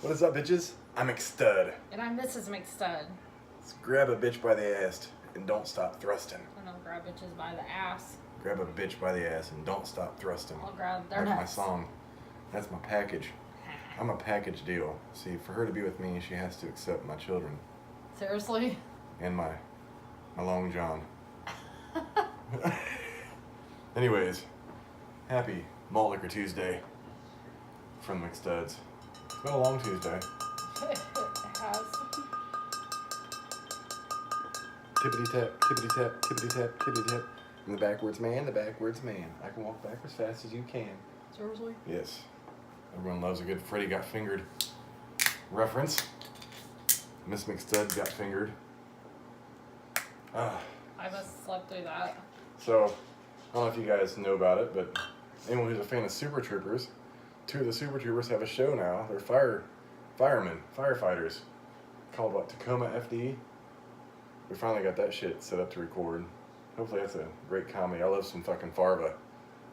What is up, bitches? I'm McStud. And I'm Mrs. McStud. Let's grab a bitch by the ass and don't stop thrusting. And I'll grab bitches by the ass. Grab a bitch by the ass and don't stop thrusting. I'll grab their That's nuts. my song. That's my package. I'm a package deal. See, for her to be with me, she has to accept my children. Seriously? And my long john. Anyways, happy Malt Liquor Tuesday from McStuds. It's been a long Tuesday. It has. Tippity tap, tippity tap, tippity tap, tippity tap. I'm the backwards man, the backwards man. I can walk back as fast as you can. Seriously? Yes. Everyone loves a good Freddy got fingered reference. Miss McStud got fingered. I must slept through that. So, I don't know if you guys know about it, but anyone who's a fan of Super Troopers, 2 of the Super Troopers have a show now. They're firefighters, called what, Tacoma FD? We finally got that shit set up to record. Hopefully that's a great comedy. I love some fucking farva.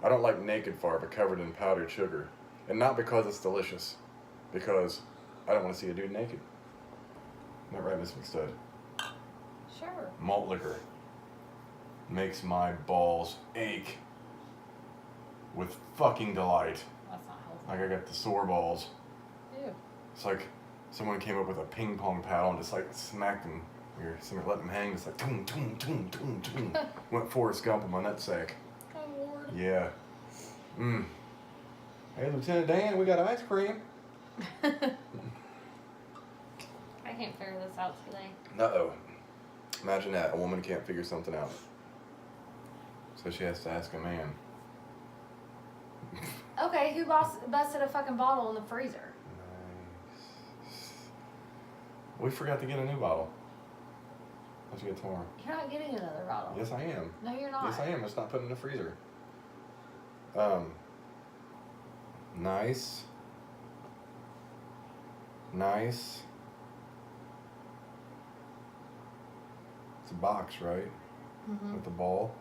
I don't like naked farva covered in powdered sugar. And not because it's delicious, because I don't want to see a dude naked. Not right, Miss McStud. Sure. Malt liquor makes my balls ache with fucking delight. That's not healthy. Like I got the sore balls. Ew. It's like someone came up with a ping pong paddle and just like smacked them. Or somebody let them hang, just like toom, toom, toom, toom, toom. Went Forrest Gump in my nutsack. Oh, Lord. Yeah. Hey, Lieutenant Dan, we got ice cream. I can't figure this out today. Uh-oh. Imagine that. A woman can't figure something out. So she has to ask a man. Okay, who busted a fucking bottle in the freezer? Nice. We forgot to get a new bottle. Let's get tomorrow. You're not getting another bottle. Yes, I am. No, you're not. Yes, I am. It's not put in the freezer. Nice. Nice. It's a box, right? Mm-hmm. With the ball.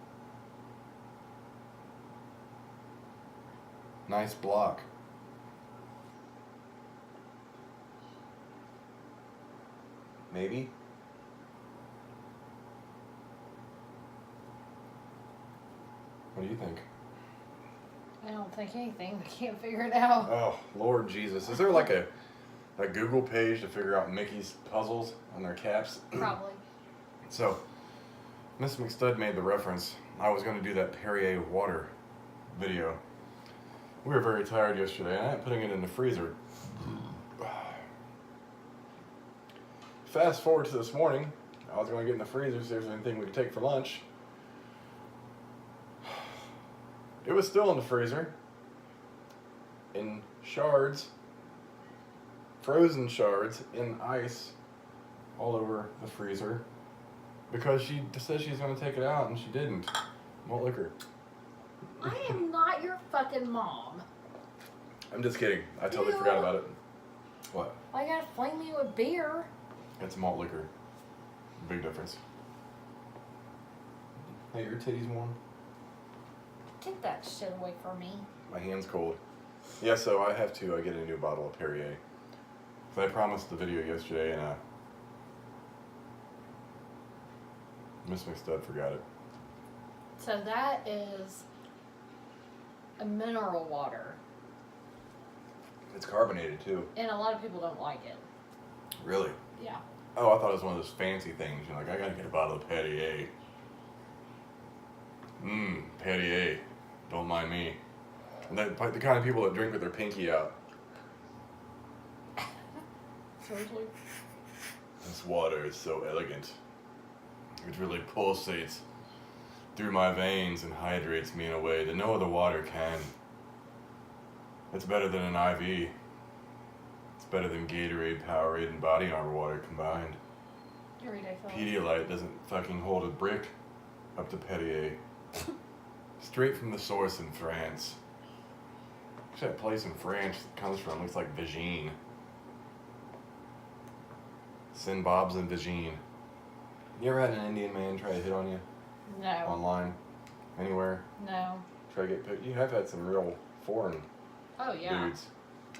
Nice block. Maybe? What do you think? I don't think anything. I can't figure it out. Oh, Lord Jesus. Is there like a Google page to figure out Mickey's puzzles on their caps? Probably. So, Miss McStud made the reference. I was going to do that Perrier water video. We were very tired yesterday, and I am putting it in the freezer. Fast forward to this morning. I was going to get in the freezer, see if there's anything we could take for lunch. It was still in the freezer. In shards. Frozen shards in ice all over the freezer. Because she said she's going to take it out, and she didn't. Malt liquor. I am not your fucking mom. I'm just kidding. I totally Ew. forgot about it. What? Why you gotta flame me with beer? It's malt liquor. Big difference. Hey, your titties warm? Get that shit away from me. My hand's cold. Yeah, so I have to get a new bottle of Perrier. So I promised the video yesterday, and Miss McStud forgot it. So that is a mineral water. It's carbonated too. And a lot of people don't like it. Really? Yeah. Oh, I thought it was one of those fancy things. You know, like I gotta get a bottle of Perrier. Perrier. Don't mind me. And the kind of people that drink with their pinky out. Seriously? This water is so elegant. It really pulsates through my veins and hydrates me in a way that no other water can. It's better than an IV. It's better than Gatorade, Powerade, and Body Armor water combined. You're ridiculous. Pedialyte doesn't fucking hold a brick up to Perrier. Straight from the source in France. Actually, that place in France it comes from looks like Vagine. Sin Bob's and Vagine. You ever had an Indian man try to hit on you? No. Online? Anywhere? No. Try to get picked? You have had some real foreign Oh, yeah. dudes.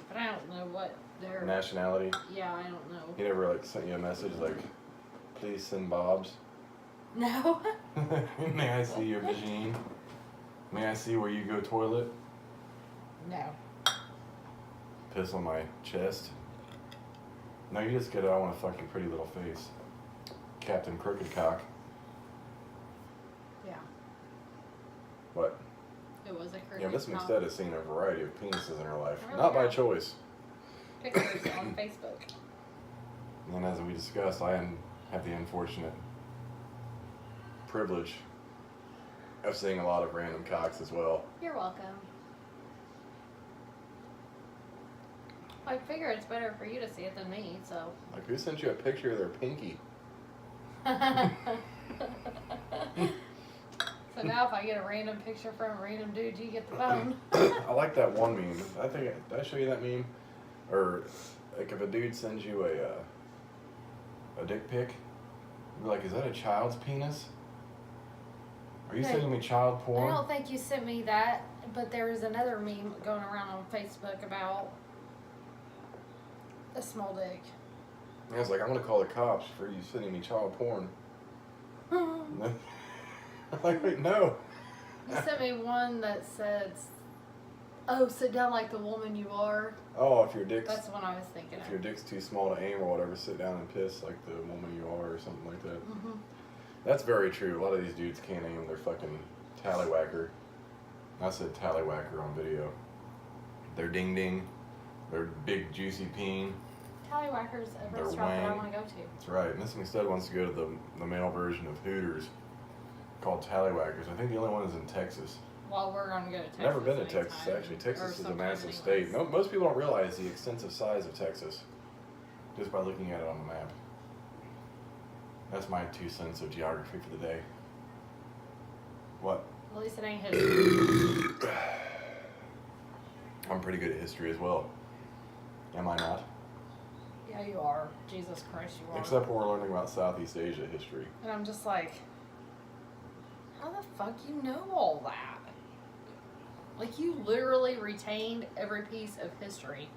But I don't know what Their nationality? Yeah, I don't know. He never like sent you a message like, please send Bob's. No. May I see your machine? May I see where you go toilet? No. Piss on my chest? No, you just get it. I want to fuck your pretty little face. Captain Crooked Cock. Yeah. What? It was a crooked Yeah, Miss cock. McStead has seen a variety of penises in her life. I really Not by have. choice. Pictures on Facebook. And as we discussed, I have the unfortunate privilege of seeing a lot of random cocks as well. You're welcome. I figure it's better for you to see it than me, so. Like, who sent you a picture of their pinky? So now if I get a random picture from a random dude, you get the phone. I like that one meme. I think, did I show you that meme? Or, like, if a dude sends you a dick pic, you're like, is that a child's penis? Are you Hey, sending me child I porn? don't think you sent me that, but there was another meme going around on Facebook about a small dick. I was like, I'm gonna call the cops for you sending me child porn. I'm like, wait, no. You sent me one that says, "Oh, sit down like the woman you are." Oh, if your dick's That's what I was thinking if of. your dick's too small to aim or whatever, sit down and piss like the woman you are or something like that. Mm-hmm. That's very true. A lot of these dudes can't aim their fucking tallywhacker. I said tallywhacker on video. Their ding ding, their big juicy peen. Tallywhacker's a Their restaurant that I wang. want to go to. That's right. Miss McStud wants to go to the male version of Hooters called Tallywhackers. I think the only one is in Texas. Well, we're going to go to Texas. Never been to anytime, Texas, actually. or Texas is a sometime massive anyways. state. No, most people don't realize the extensive size of Texas just by looking at it on the map. That's my 2 cents of geography for the day. What? At least it ain't history. I'm pretty good at history as well. Am I not? Yeah, you are. Jesus Christ, you are. Except when we're learning about Southeast Asia history. And I'm just like, how the fuck you know all that? Like, you literally retained every piece of history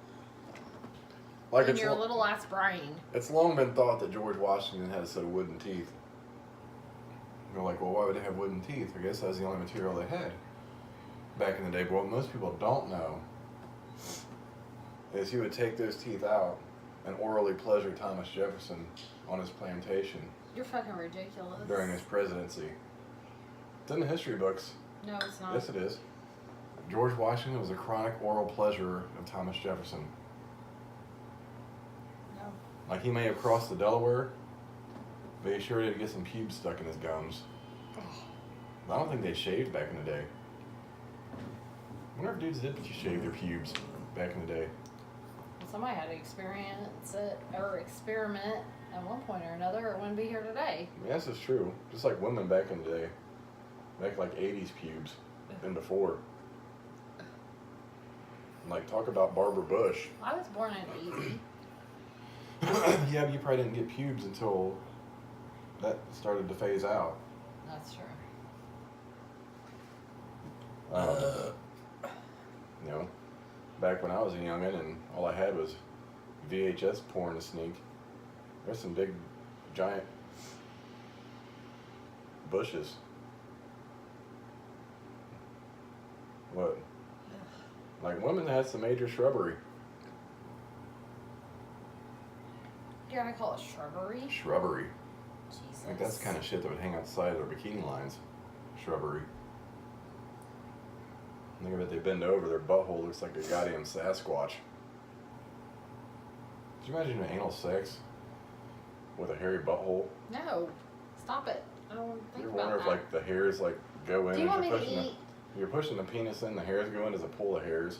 Like in your little ass brain. It's long been thought that George Washington had a set of wooden teeth. You're like, well, why would they have wooden teeth? I guess that was the only material they had back in the day. But what most people don't know is he would take those teeth out and orally pleasure Thomas Jefferson on his plantation You're fucking ridiculous. during his presidency. It's in the history books. No, it's not. Yes, it is. George Washington was a chronic oral pleasurer of Thomas Jefferson. No. Like, he may have crossed the Delaware, but he sure did get some pubes stuck in his gums. I don't think they shaved back in the day. I wonder if dudes did shave their pubes back in the day. Somebody had to experience it or experiment at one point or another, or it wouldn't be here today. Yes, it's true. Just like women back in the day. Back like 80s pubes and before. Like, talk about Barbara Bush. I was born in 80. Yeah, but you probably didn't get pubes until that started to phase out. That's true. You know, back when I was a youngin' and all I had was VHS porn to sneak. There's some big, giant bushes. What? Like, women had some major shrubbery. You gotta call it shrubbery? Shrubbery. Jesus. Like, that's the kind of shit that would hang outside their bikini lines. Shrubbery. Think of it, they bend over, their butthole looks like a goddamn Sasquatch. Could you imagine anal sex with a hairy butthole? No. Stop it. I don't want to think You ever about wonder if that. like the hairs like go in Do you want as me you're to pushing eat? you're pushing the penis in, the hairs go in as a pull of hairs.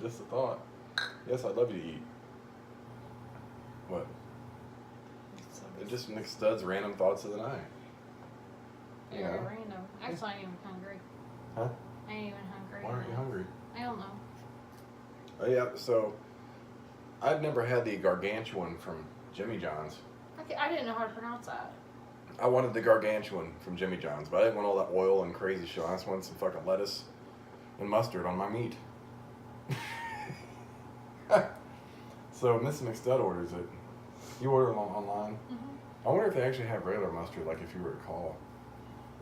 Just a thought. Yes, I'd love you to eat. What? It just McStud's random thoughts of the night. You Very know? random. Actually, I ain't even hungry. Huh? I ain't even hungry. Why aren't you hungry? I don't know. Oh yeah, so I'd never had the gargantuan from Jimmy John's. I didn't know how to pronounce that. I wanted the gargantuan from Jimmy John's, but I didn't want all that oil and crazy shit. I just wanted some fucking lettuce and mustard on my meat. So Miss McStud orders it. You order it online? Mm-hmm. I wonder if they actually have regular mustard, like if you were to call.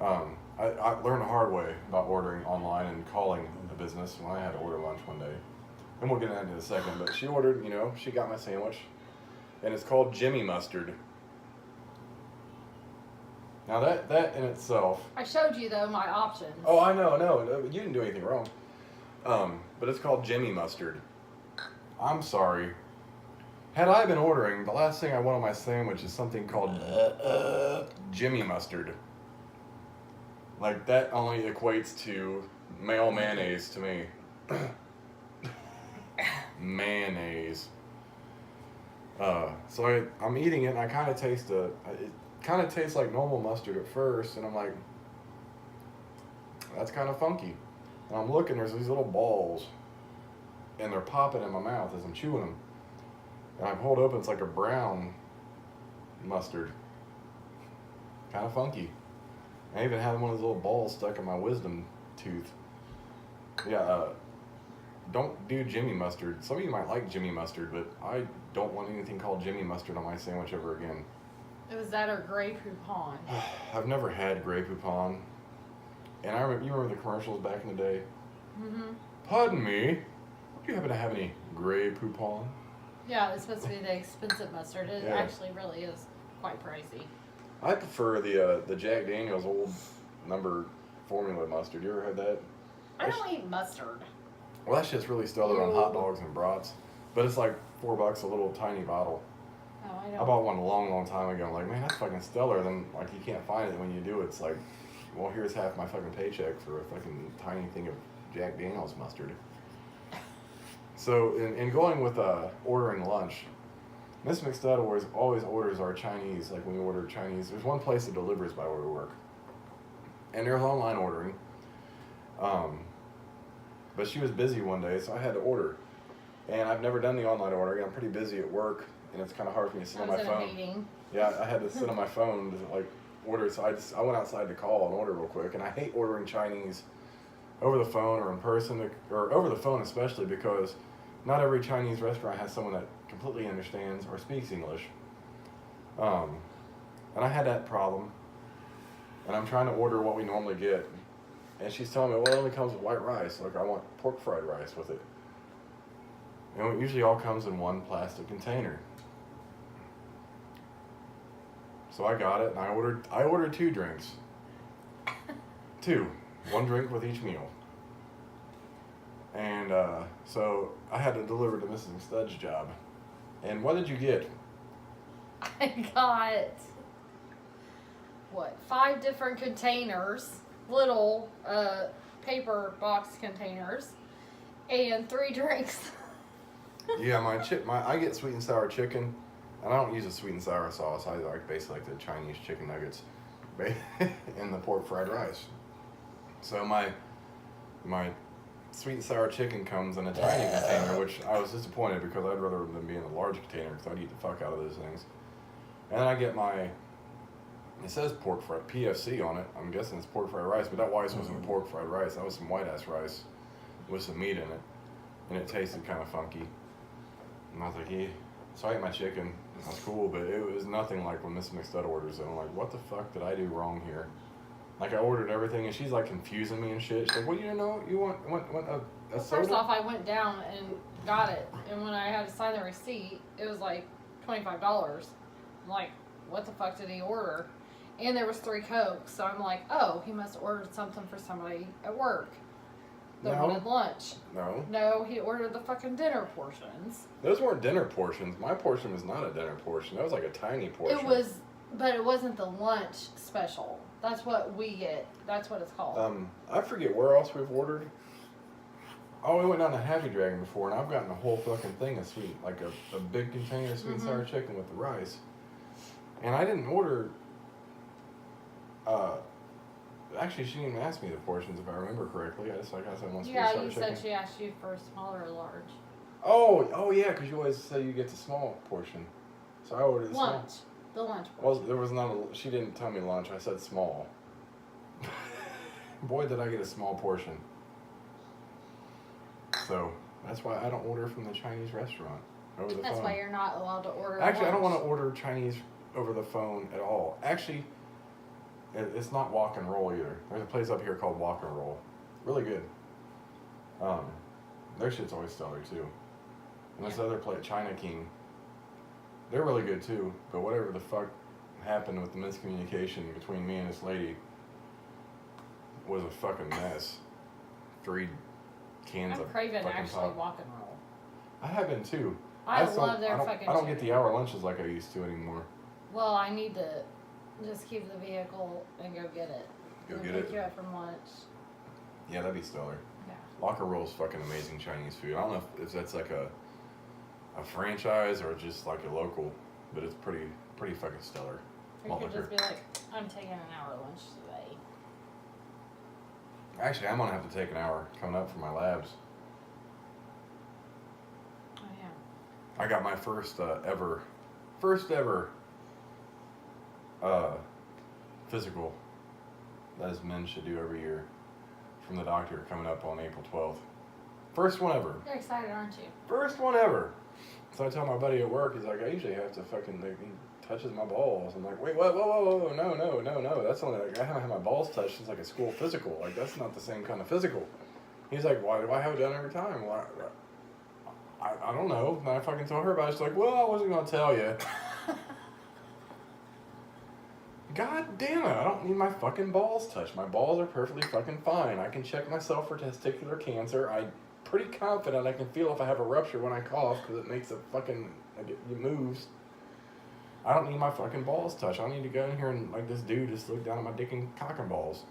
I learned the hard way about ordering online and calling the business when I had to order lunch one day. And we'll get into that in a second. But she ordered, she got my sandwich. And it's called Jimmy Mustard. Now that in itself... I showed you, though, my options. Oh, I know, no, you didn't do anything wrong. But it's called Jimmy Mustard. I'm sorry. Had I been ordering, the last thing I want on my sandwich is something called Jimmy Mustard. Like, that only equates to male mayonnaise to me. Mayonnaise. So I'm eating it, and I kind of taste it kind of tastes like normal mustard at first, and I'm like, that's kind of funky. And I'm looking, there's these little balls, and they're popping in my mouth as I'm chewing them. And I hold open, it's like a brown mustard. Kind of funky. I even had one of those little balls stuck in my wisdom tooth. Yeah, don't do Jimmy Mustard. Some of you might like Jimmy Mustard, but I don't want anything called Jimmy Mustard on my sandwich ever again. It was that or Grey Poupon. I've never had Grey Poupon. And you remember the commercials back in the day? Mm-hmm. Pardon me, do you happen to have any Grey Poupon? Yeah, it's supposed to be the expensive mustard. It actually really is quite pricey. I prefer the Jack Daniel's old number formula mustard. You ever had that? I don't eat mustard. Well, that shit's really stellar on hot dogs and brats. But it's like $4 a little tiny bottle. Oh, I I don't. bought one a long, long time ago. I'm like, man, that's fucking stellar. Then, like, you can't find it. When you do, it's like, well, here's half my fucking paycheck for a fucking tiny thing of Jack Daniel's mustard. So, in going with ordering lunch, Miss McStud always orders our Chinese. Like, when we order Chinese, there's one place that delivers by where we work. And there's online ordering. But she was busy one day, so I had to order. And I've never done the online ordering. I'm pretty busy at work, and it's kind of hard for me to sit on my phone. Yeah, I had to sit on my phone to like order. So I went outside to call and order real quick. And I hate ordering Chinese over the phone or in person, or over the phone especially, because not every Chinese restaurant has someone that completely understands or speaks English. And I had that problem. And I'm trying to order what we normally get. And she's telling me, well, it only comes with white rice. Like, I want pork fried rice with it. And it usually all comes in one plastic container. So I got it, and I ordered 2 drinks. 2. 1 drink with each meal. And so I had to deliver to Mrs. McStud's job. And what did you get? I got, 5 different containers, little paper box containers, and 3 drinks. Yeah, I get sweet and sour chicken, and I don't use a sweet and sour sauce. I basically like the Chinese chicken nuggets and the pork fried rice. So my sweet and sour chicken comes in a tiny container, which I was disappointed because I'd rather them be in a large container because I'd eat the fuck out of those things. And then I get it says pork fried PFC on it. I'm guessing it's pork fried rice, but that rice wasn't pork fried rice. That was some white ass rice with some meat in it, and it tasted kind of funky. And I was like, yeah. So I ate my chicken. That's cool, but it was nothing like when Miss McStud orders it. I'm like, what the fuck did I do wrong here? Like, I ordered everything, and she's like confusing me and shit. She's like, well, you know, you want a soda? First off, I went down and got it, and when I had to sign the receipt, it was like $25. I'm like, what the fuck did he order? And there was 3 Cokes, so I'm like, oh, he must have ordered something for somebody at work that wanted lunch. No, he ordered the fucking dinner portions. Those weren't dinner portions. My portion was not a dinner portion. That was like a tiny portion. It was, but it wasn't the lunch special. That's what we get. That's what it's called. I forget where else we've ordered. Oh, we went down to Happy Dragon before, and I've gotten a whole fucking thing of sweet, like a big container of sweet and sour chicken with the rice. And I didn't order. Actually, she didn't even ask me the portions if I remember correctly. I just like I said, one sweet and sour chicken. Yeah, you said she asked you for a small or a large. Oh yeah, because you always say you get the small portion. So I ordered the lunch. small. The lunch portion. Well, there was not she didn't tell me lunch. I said small. Boy, did I get a small portion. So, That's why I don't order from the Chinese restaurant over the phone. That's why you're not allowed to order. Actually, I don't want lunch. to order Chinese over the phone at all. Actually, it's not Walk and Roll either. There's a place up here called Walk and Roll. Really good. Their shit's always stellar too. And this other place, China King, they're really good too. But whatever the fuck happened with the miscommunication between me and this lady was a fucking mess. 3 cans I'm of craving fucking actually pop. Walk and Roll. I have been too. I just love their don't, fucking I don't get chicken. the hour lunches like I used to anymore. Well, I need to just keep the vehicle and go get it. Go and get pick it. you up from lunch. Yeah, that'd be stellar. Yeah. Walk and Roll is fucking amazing Chinese food. I don't know if that's like a franchise or just like a local, but it's pretty fucking stellar. Or you Malt could liquor. just be like, I'm taking an hour lunch today. Actually, I'm gonna have to take an hour coming up for my labs. Oh yeah. I got my first ever physical, as men should do every year, from the doctor coming up on April 12th. First one ever. You're excited, aren't you? First one ever. So I tell my buddy at work, he's like, I usually have to fucking, like, he touches my balls. I'm like, wait, what? Whoa, no. That's only, like, I haven't had my balls touched since, like, a school physical. Like, that's not the same kind of physical. He's like, why do I have it done every time? Well, I don't know. And I fucking told her about it. She's like, well, I wasn't going to tell you. God damn it, I don't need my fucking balls touched. My balls are perfectly fucking fine. I can check myself for testicular cancer. I'm pretty confident I can feel if I have a rupture when I cough because it makes a fucking, like, it moves. I don't need my fucking balls touched. I need to go in here and, like, this dude just look down at my dick and cock and balls.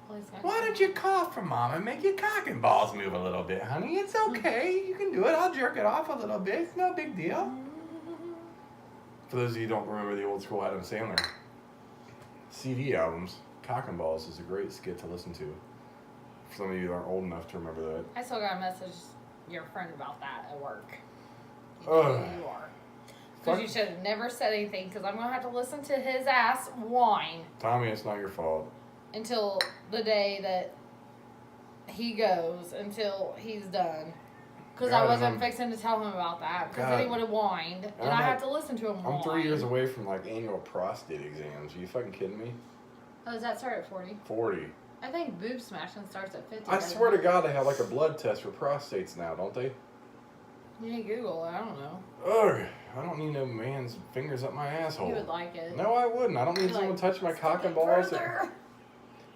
Well, he's got Why don't you cough for mom and make your cock and balls move a little bit, honey? It's okay. You can do it. I'll jerk it off a little bit. It's no big deal. For those of you who don't remember the old school Adam Sandler CD albums, Cock and Balls is a great skit to listen to. For some of you that aren't old enough to remember that. I still got a message your friend about that at work. You Ugh. know who you are. Because you should have never said anything because I'm going to have to listen to his ass whine Tommy, it's not your fault. until the day that he goes, until he's done. Because I God, wasn't I'm- fixing to tell him about that because God. then he would have whined and I I'm have to listen to him whine. I'm 3 years away from, like, annual prostate exams. Are you fucking kidding me? Oh, does that start at 40? 40. I think boob smashing starts at 50. I doesn't swear to it? God they have, like, a blood test for prostates now, don't they? You need Google it. I don't know. Ugh. I don't need no man's fingers up my asshole. You would like it. No, I wouldn't. I don't need You'd someone like, touching my cock and "Stick it balls. further."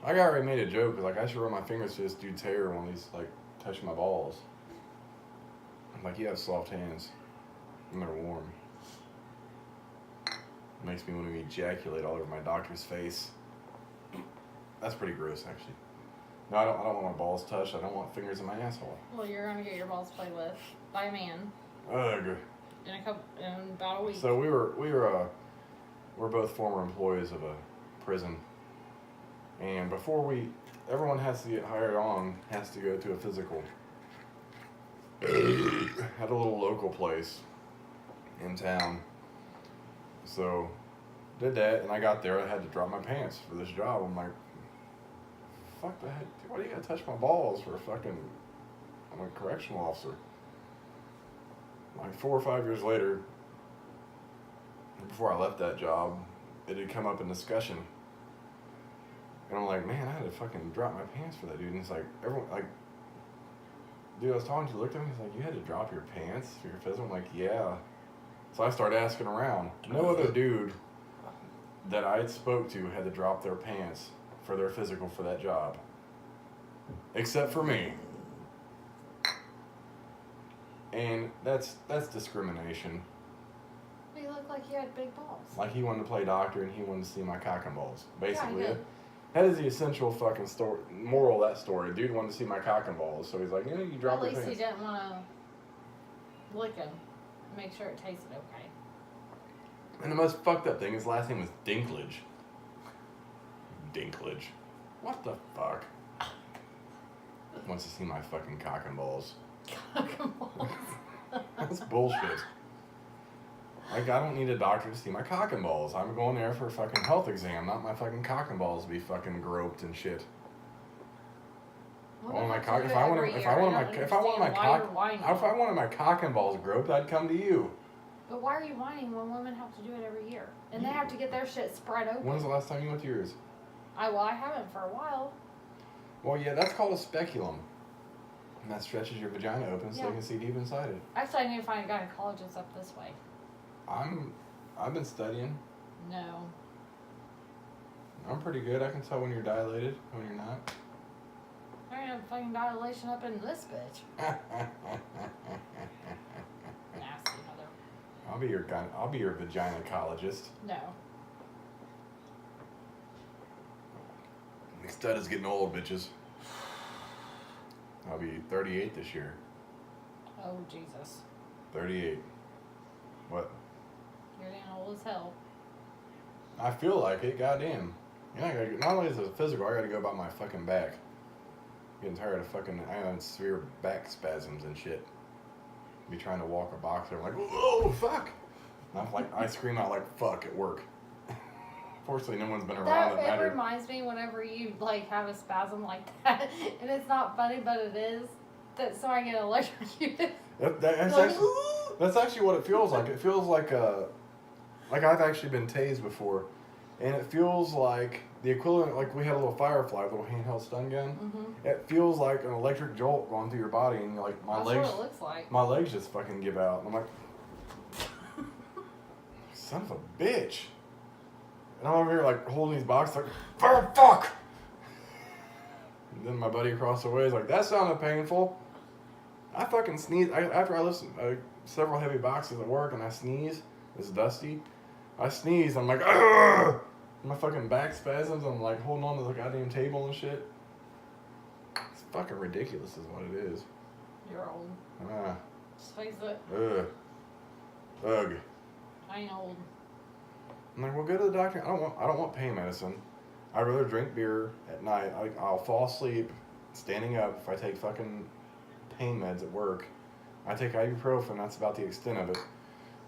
I already made a joke. Like, I should run my fingers to this dude's hair when he's, like, touching my balls. I'm like, you have soft hands. And they're warm. Makes me want to ejaculate all over my doctor's face. That's pretty gross, actually. No, I don't want my balls touched. I don't want fingers in my asshole. Well, you're gonna get your balls played with by a man Ugh. in about a week. So we're both former employees of a prison, and before everyone has to get hired on has to go to a physical. At a little local place in town. So did that, and I got there. I had to drop my pants for this job. I'm like, fuck the heck? Why do you gotta touch my balls for a fucking? I'm a correctional officer. Like 4 or 5 years later, before I left that job, it had come up in discussion. And I'm like, man, I had to fucking drop my pants for that dude. And it's like, everyone, like, dude I was talking to looked at me, he's like, you had to drop your pants for your physical? I'm like, yeah. So I started asking around. No other dude that I spoke to had to drop their pants for their physical for that job. Except for me. And that's discrimination. You look like you had big balls. Like he wanted to play doctor and he wanted to see my cock and balls. Basically, Yeah, he did. that is the essential fucking story. Moral of that story. Dude wanted to see my cock and balls, so he's like, you know, you drop At your least he pants. didn't want to lick him. Make sure it tasted okay. And the most fucked up thing, his last name was Dinklage. Dinklage. What the fuck? Wants to see my fucking cock and balls. Cock and balls. That's bullshit. Like, I don't need a doctor to see my cock and balls. I'm going there for a fucking health exam, not my fucking cock and balls to be fucking groped and shit. Well, I want my they have cock. to If do I it want every if year. I want I my don't if I want my understand why you're cock whining. if I wanted my cock and balls groped, I'd come to you. But why are you whining when women have to do it every year? And they have to get their shit spread open. When's the last time you went to yours? I haven't for a while. Well, yeah, that's called a speculum. And that stretches your vagina open so you can see deep inside it. Actually, I need to find a gynecologist up this way. I've been studying. No. I'm pretty good. I can tell when you're dilated, when you're not. I ain't have fucking dilation up in this bitch. Nasty mother. I'll be your vaginacologist. No. Stud is getting old, bitches. I'll be 38 this year. Oh, Jesus. 38. What? You're getting old as hell. I feel like it, goddamn. Not only is it physical, I gotta go about my fucking back. Getting tired of I have severe back spasms and shit. Be trying to walk a boxer, I'm like, oh, fuck! And I scream out like, fuck, at work. Fortunately, no one's been around that It mattered. reminds me whenever you, have a spasm like that, and it's not funny, but it is, so I get electrocuted. That's actually what it feels like. It feels like I've actually been tased before, and it feels like the equivalent, like we had a little Firefly, a little handheld stun gun. Mm-hmm. It feels like an electric jolt going through your body, and like That's what it looks like. my legs just fucking give out. And I'm like, son of a bitch. And I'm over here like holding these boxes like, oh, fuck! And then my buddy across the way is like, that sounded painful. I fucking sneeze. After I listen several heavy boxes at work and I sneeze, it's dusty. I sneeze, I'm like, ugh! My fucking back spasms, I'm like holding on to the goddamn table and shit. It's fucking ridiculous is what it is. You're old. Just face it. Ugh. I ain't old. I'm like, well, go to the doctor. I don't want pain medicine. I'd rather drink beer at night. I'll fall asleep standing up if I take fucking pain meds at work. I take ibuprofen. That's about the extent of it.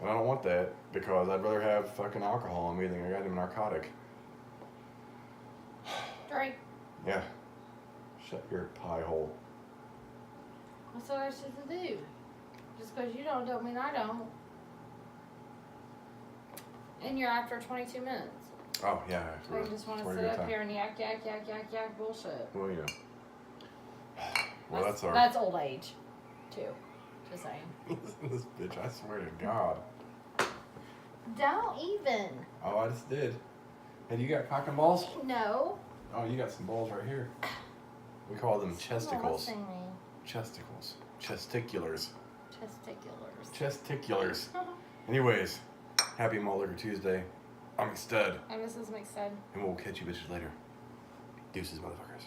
And I don't want that because I'd rather have fucking alcohol on me than a goddamn narcotic. Drink. Yeah. Shut your pie hole. That's what I should do. Just because you don't mean I don't. And you're after 22 minutes. Oh, yeah. So you just want to sit up here and yak bullshit. Well, you know. Well, that's old age, too. Just saying. This bitch, I swear to God. Don't even. Oh, I just did. Hey, you got cock and balls? No. Oh, you got some balls right here. We call them chesticles. Me. Chesticles. Chesticulars. Testiculars. Chesticulars. Anyways, happy Malt Liquor Tuesday. I'm Stud. And Mrs. McStud. And we'll catch you bitches later. Deuces, motherfuckers.